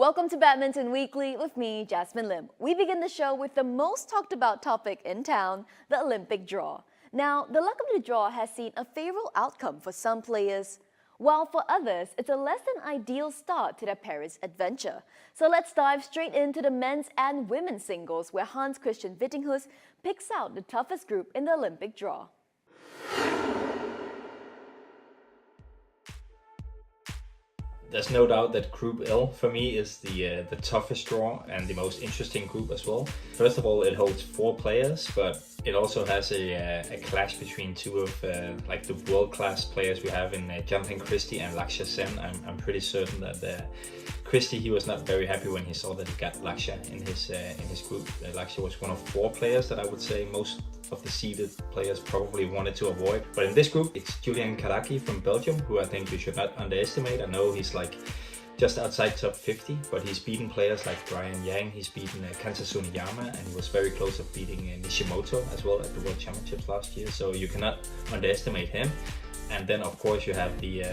Welcome to Badminton Weekly with me, Jasmine Lim. We begin the show with the most talked about topic in town, the Olympic draw. Now, the luck of the draw has seen a favorable outcome for some players, while for others, it's a less than ideal start to their Paris adventure. So let's dive straight into the men's and women's singles, where Hans Christian Vittinghus picks out the toughest group in the Olympic draw. There's no doubt that Group L for me is the toughest draw and the most interesting group as well. First of all, it holds 4 players, but it also has a clash between two of like the world-class players we have in Jonathan Christie and Lakshya Sen. I'm pretty certain that Christie, he was not very happy when he saw that he got Lakshya in his group. Lakshya was one of 4 players that I would say most of the seeded players probably wanted to avoid. But in this group, it's Julian Karaki from Belgium, who I think you should not underestimate. I know he's like just outside top 50, but he's beaten players like Brian Yang, he's beaten Kanta Suniyama, and he was very close of beating Nishimoto as well at the World Championships last year, so you cannot underestimate him. And then of course you have the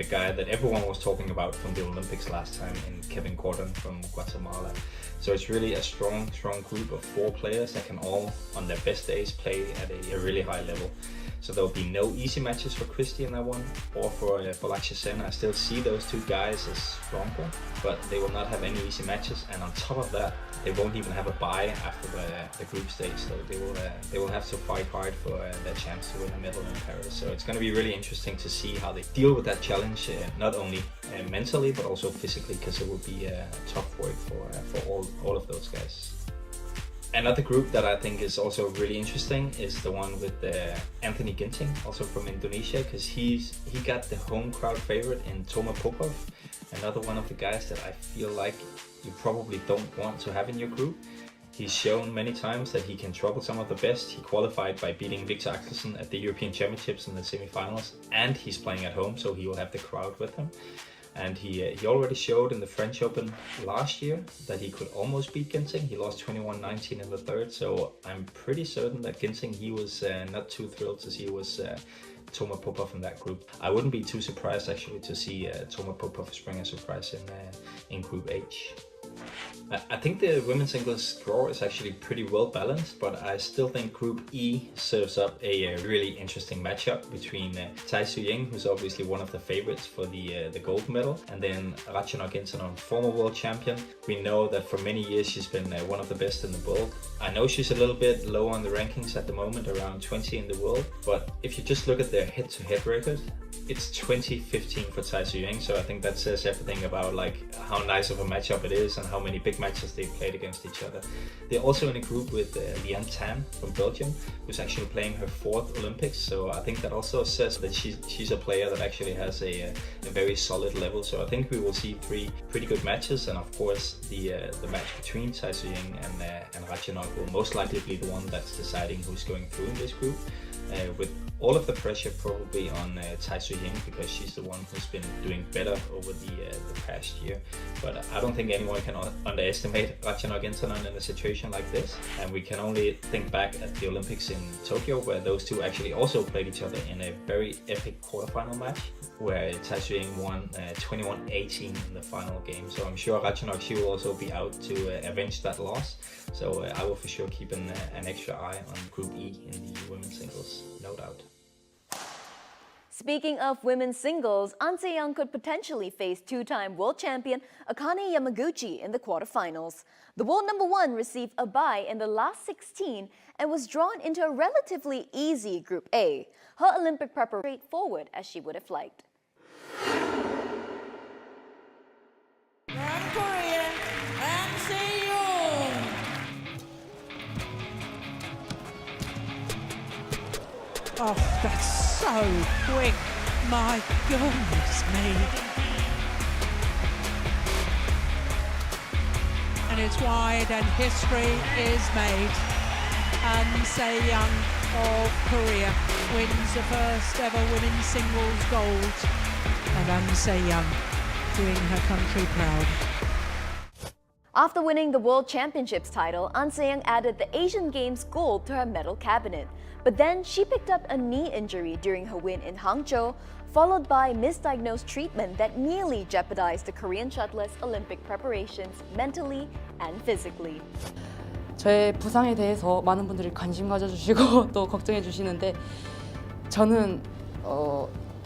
guy that everyone was talking about from the Olympics last time, in Kevin Gordon from Guatemala. So it's really a strong group of 4 players that can all, on their best days, play at a really high level. So there'll be no easy matches for Christie in that one, or for Lakshya Sen. I still see those 2 guys as stronger, but they will not have any easy matches. And on top of that, they won't even have a bye after the group stage, so they will have to fight hard for their chance to win a medal in Paris. So it's going to be really interesting to see how they deal with that challenge, not only mentally but also physically, because it will be tough work for all of those guys. Another group that I think is also really interesting is the one with Anthony Ginting, also from Indonesia, because he got the home crowd favorite in Toma Popov, another one of the guys that I feel like you probably don't want to have in your group. He's shown many times that he can trouble some of the best. He qualified by beating Victor Axelsen at the European Championships in the semifinals, and he's playing at home, so he will have the crowd with him. And he already showed in the French Open last year that he could almost beat Ginting. He lost 21-19 in the third, so I'm pretty certain that Ginting, he was not too thrilled to see Toma Popov in that group. I wouldn't be too surprised actually to see Toma Popov spring a surprise in Group H. I think the women's singles draw is actually pretty well balanced, but I still think Group E serves up a really interesting matchup between Tai Tzu-Ying, who's obviously one of the favorites for the gold medal, and then Ratchanok Intanon, former world champion. We know that for many years she's been one of the best in the world. I know she's a little bit low on the rankings at the moment, around 20 in the world, but if you just look at their head-to-head record, it's 20-15 for Tai Tzu-Ying, so I think that says everything about like how nice of a matchup it is and how many big matches they've played against each other. They're also in a group with Lian Tan from Belgium, who's actually playing her 4th Olympics, so I think that also says that she's a player that actually has a very solid level. So I think we will see 3 pretty good matches, and of course the match between Tai Tzu-Ying and Ratchanok will most likely be the one that's deciding who's going through in this group, with all of the pressure probably on Tai Tzu-Ying, because she's the one who's been doing better over the past year. But I don't think anyone can underestimate Ratchanok Intanon in a situation like this. And we can only think back at the Olympics in Tokyo, where those 2 actually also played each other in a very epic quarterfinal match, where Tai Tzu-Ying won 21-18 in the final game. So I'm sure Ratchanok, she will also be out to avenge that loss. So I will for sure keep an extra eye on Group E in the women's singles, no doubt. Speaking of women's singles, An Se-young could potentially face 2-time world champion Akane Yamaguchi in the quarterfinals. The world number 1 received a bye in the last 16 and was drawn into a relatively easy Group A. Her Olympic preparation straightforward as she would have liked. From Korea, An Se-young. Oh, that's so quick, my goodness me. And it's wide and history is made. An Se-young of Korea wins the first ever women's singles gold. And An Se-young doing her country proud. After winning the World Championships title, An Se-young added the Asian Games gold to her medal cabinet. But then she picked up a knee injury during her win in Hangzhou, followed by misdiagnosed treatment that nearly jeopardized the Korean shuttlers' Olympic preparations mentally and physically. 저의 부상에 대해서 많은 분들이 관심 가져주시고 또 걱정해 주시는데 저는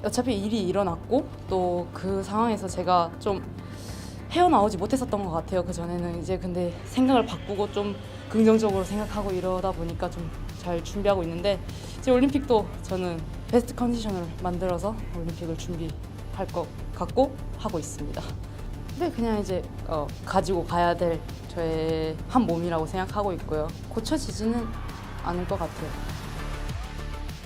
어차피 일이 일어났고 또 그 상황에서 제가 좀 헤어나오지 못했었던 것 같아요. 그 전에는 이제 근데 생각을 바꾸고 좀 긍정적으로 생각하고 이러다 보니까 좀 잘 준비하고 있는데 이제 올림픽도 저는 베스트 컨디션을 만들어서 올림픽을 준비할 것 같고 하고 있습니다. 근데 그냥 이제 가지고 가야 될 저의 한 몸이라고 생각하고 있고요. 고쳐지지는 않을 것 같아요.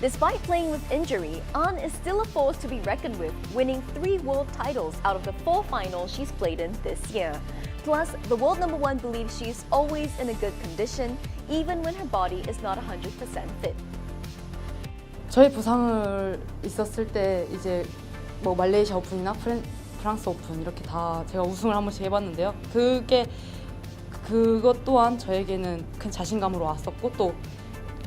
Despite playing with injury, An is still a force to be reckoned with, winning 3 world titles out of the 4 finals she's played in this year. Plus, the world number 1 believes she is always in a good condition, even when her body is not 100% fit. 저의 부상을 있었을 때 이제 뭐 말레이시아 오픈이나 프랑스 오픈 이렇게 다 제가 우승을 한 번씩 해봤는데요. 그것 또한 저에게는 큰 자신감으로 왔었고 또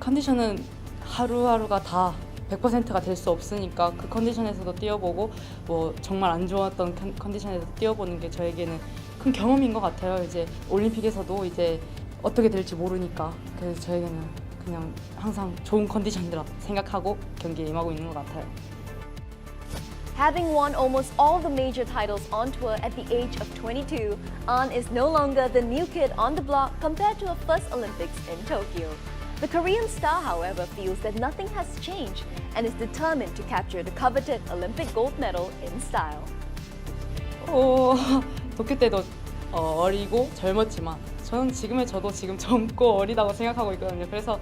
컨디션은 하루하루가 다 100%가 될 수 없으니까 그 컨디션에서도 뛰어보고 뭐 정말 안 좋았던 컨디션에서 뛰어보는 게 저에게는 큰 경험인 것 같아요. 이제 올림픽에서도 이제 어떻게 될지 모르니까 그래서 저에게는 그냥 항상 좋은 컨디션이라 생각하고 경기에 임하고 있는 것 같아요. Having won almost all the major titles on tour at the age of 22, An is no longer the new kid on the block compared to her first Olympics in Tokyo. The Korean star, however, feels that nothing has changed and is determined to capture the coveted Olympic gold medal in style. 도쿄 때도 어리고 젊었지만 저는 지금의 저도 지금 젊고 어리다고 생각하고 있거든요. 그래서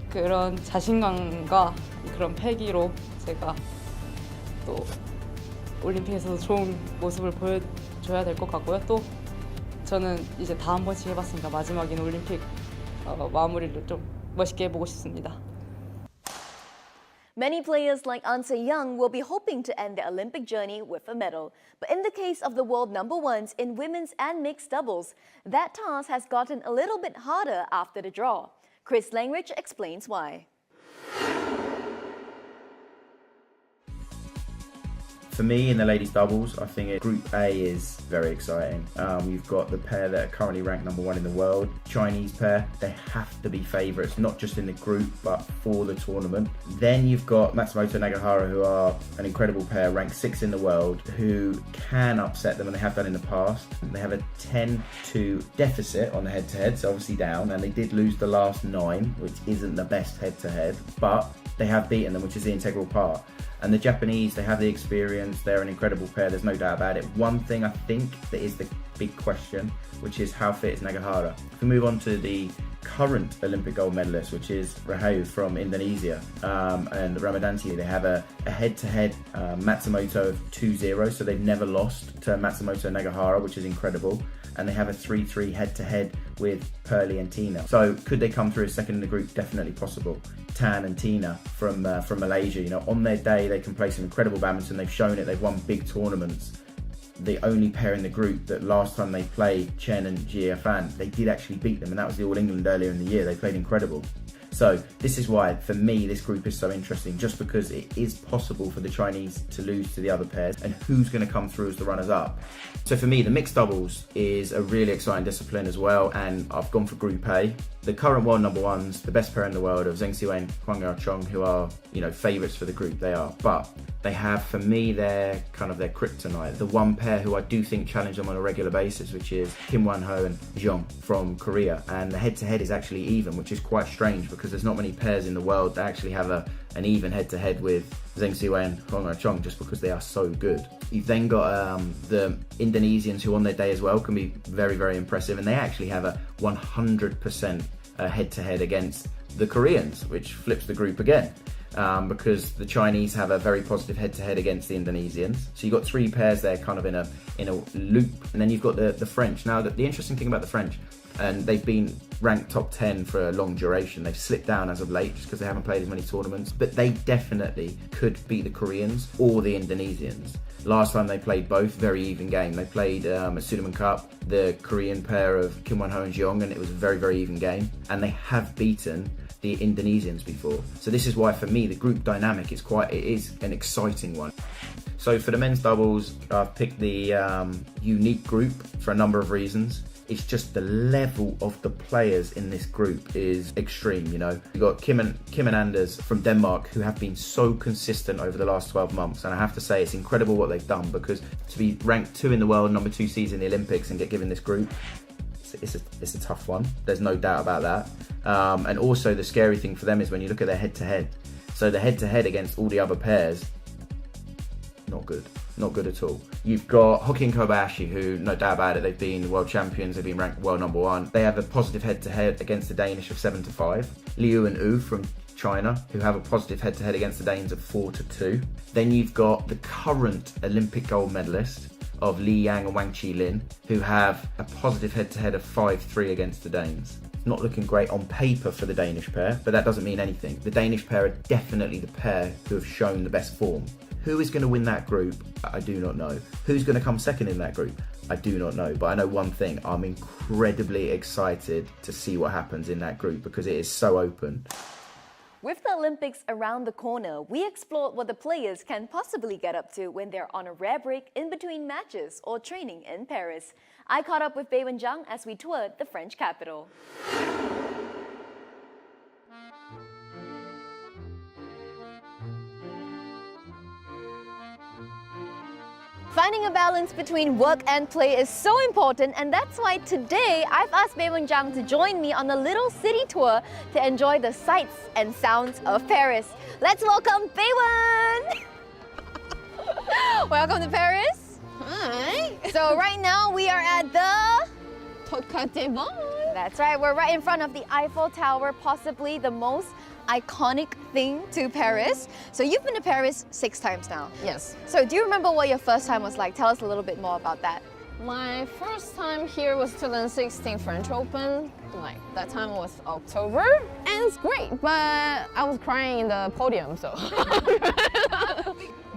그런 자신감과 그런 패기로 제가 또 올림픽에서도 좋은 모습을 보여줘야 될 것 같고요. 또 저는 이제 다 한 번씩 해봤으니까 마지막에는 올림픽 마무리를 좀 멋있게 해보고 싶습니다. Many players like An Se-young will be hoping to end their Olympic journey with a medal. But in the case of the world number 1s in women's and mixed doubles, that task has gotten a little bit harder after the draw. Chris Langridge explains why. For me, in the ladies doubles, I think Group A is very exciting. You've got the pair that are currently ranked number 1 in the world, Chinese pair. They have to be favourites, not just in the group, but for the tournament. Then you've got Matsumoto Nagahara, who are an incredible pair, ranked 6 in the world, who can upset them, and they have done in the past. They have a 10-2 deficit on the head-to-head, so obviously down, and they did lose the last 9, which isn't the best head-to-head, but they have beaten them, which is the integral part. And the Japanese, they have the experience, they're an incredible pair, there's no doubt about it. One thing I think that is the big question, which is how fit is Nagahara? If we move on to the current Olympic gold medalist, which is Rahayu from Indonesia, and Ramadanti, they have a head-to-head Matsumoto of 2-0, so they've never lost to Matsumoto Nagahara, which is incredible. And they have a 3-3 head-to-head with Pearly and Tina. So could they come through as second in the group? Definitely possible. Tan and Tina from Malaysia, you know, on their day they can play some incredible badminton. They've shown it. They've won big tournaments. The only pair in the group that last time they played, Chen and Jia Fan, they did actually beat them, and that was the All England earlier in the year. They played incredible. So this is why, for me, this group is so interesting, just because it is possible for the Chinese to lose to the other pairs, and who's going to come through as the runners-up. So for me, the mixed doubles is a really exciting discipline as well, and I've gone for Group A. The current world number 1s, the best pair in the world of Zheng Siwen, Huang Yaochong, who are, you know, favourites for the group, they are. But they have, for me, their kryptonite. The one pair who I do think challenge them on a regular basis, which is Kim Wan-ho and Jeong from Korea. And the head-to-head is actually even, which is quite strange because there's not many pairs in the world that actually have an even head-to-head with Zheng Siwen, Huang Yaochong, just because they are so good. You've then got the Indonesians, who on their day as well can be very, very impressive, and they actually have a 100% head-to-head against the Koreans, which flips the group again. Because the Chinese have a very positive head-to-head against the Indonesians. So you've got 3 pairs there kind of in a loop. And then you've got the French. Now, the interesting thing about the French, and they've been ranked top 10 for a long duration. They've slipped down as of late just because they haven't played as many tournaments. But they definitely could beat the Koreans or the Indonesians. Last time they played both, very even game. They played a Sudirman Cup, the Korean pair of Kim Wan-ho and Jeong, and it was a very, very even game. And they have beaten the Indonesians before. So this is why for me the group dynamic is an exciting one. So for the men's doubles, I've picked the unique group for a number of reasons. It's just the level of the players in this group is extreme, you know. You've got Kim and Anders from Denmark, who have been so consistent over the last 12 months. And I have to say, it's incredible what they've done, because to be ranked 2 in the world, number 2 seeds in the Olympics and get given this group, it's a tough one. There's no doubt about that. And also the scary thing for them is when you look at their head-to-head. So the head-to-head against all the other pairs, not good. Not good at all. You've got Hoki and Kobayashi, who, no doubt about it, they've been world champions, they've been ranked world number 1. They have a positive head-to-head against the Danish of 7-5. Liu and Wu from China, who have a positive head-to-head against the Danes of 4-2. Then you've got the current Olympic gold medalist of Li Yang and Wang Qilin, who have a positive head-to-head of 5-3 against the Danes. Not looking great on paper for the Danish pair, but that doesn't mean anything. The Danish pair are definitely the pair who have shown the best form. Who is going to win that group? I do not know. Who's going to come second in that group? I do not know. But I know one thing, I'm incredibly excited to see what happens in that group, because it is so open. With the Olympics around the corner, we explored what the players can possibly get up to when they're on a rare break in between matches or training in Paris. I caught up with Beiwen Zhang as we toured the French capital. Finding a balance between work and play is so important, and that's why today I've asked Beiwen Zhang to join me on a little city tour to enjoy the sights and sounds of Paris. Let's welcome Beiwen! Welcome to Paris. Hi. So right now we are at the... TotalEnergies. That's right, we're right in front of the Eiffel Tower, possibly the most iconic thing to Paris. So you've been to Paris 6 times now. Yes. So do you remember what your first time was like? Tell us a little bit more about that. My first time here was 2016 French Open. Like that time was October, and it's great. But I was crying in the podium, so.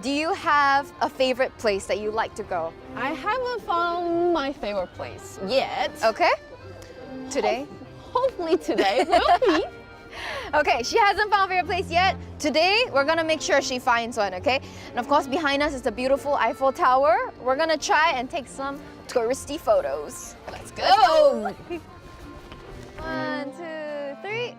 Do you have a favorite place that you like to go? I haven't found my favorite place yet. Okay. Today? Hopefully today will be. Okay, she hasn't found a favorite place yet. Today, we're gonna make sure she finds one, okay? And of course, behind us is the beautiful Eiffel Tower. We're gonna try and take some touristy photos. Let's go! 1, 2, 3.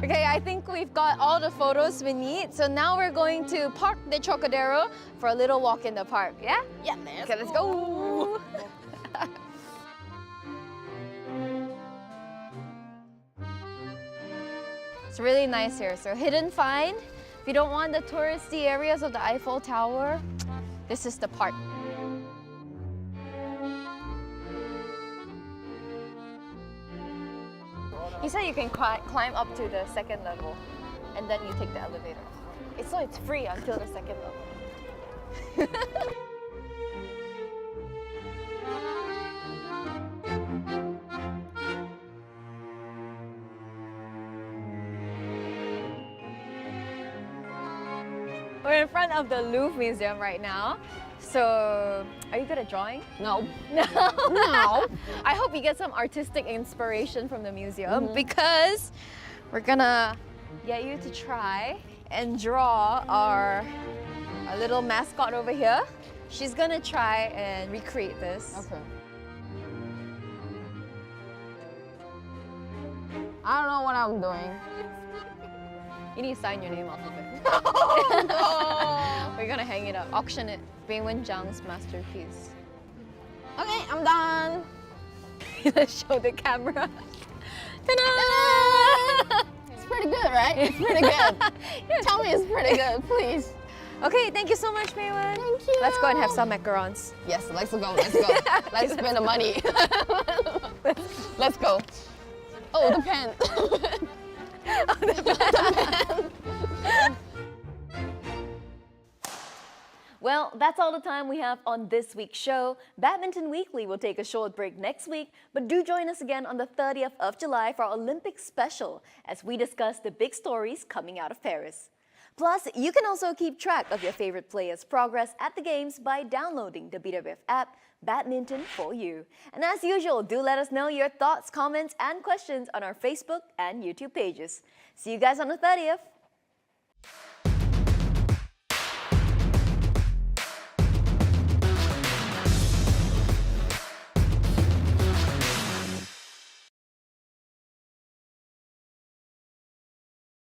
Okay, I think we've got all the photos we need. So now we're going to Parc de Trocadero for a little walk in the park, yeah? Yeah, Okay, let's go! It's really nice here. So hidden find. If you don't want the touristy areas of the Eiffel Tower, this is the park. You said you can climb up to the 2nd level and then you take the elevator. It's free until the 2nd level. We're in front of the Louvre Museum right now. So, are you good at drawing? No. No. No. I hope you get some artistic inspiration from the museum because we're gonna get you to try and draw our little mascot over here. She's gonna try and recreate this. Okay. I don't know what I'm doing. You need to sign your name off of it. No. We're gonna hang it up, auction it. Beiwen Zhang's masterpiece. Okay, I'm done. Let's show the camera. Ta-da! It's pretty good, right? It's pretty good. Tell me it's pretty good, please. Okay, thank you so much, Beiwen. Thank you. Let's go and have some macarons. Yes, let's go, let's go. Let's spend the money. Let's go. Oh, the pen. Well, that's all the time we have on this week's show. Badminton Weekly will take a short break next week, but do join us again on the 30th of July for our Olympics special as we discuss the big stories coming out of Paris. Plus, you can also keep track of your favorite players' progress at the games by downloading the BWF app, Badminton for You. And as usual, do let us know your thoughts, comments, and questions on our Facebook and YouTube pages. See you guys on the 30th.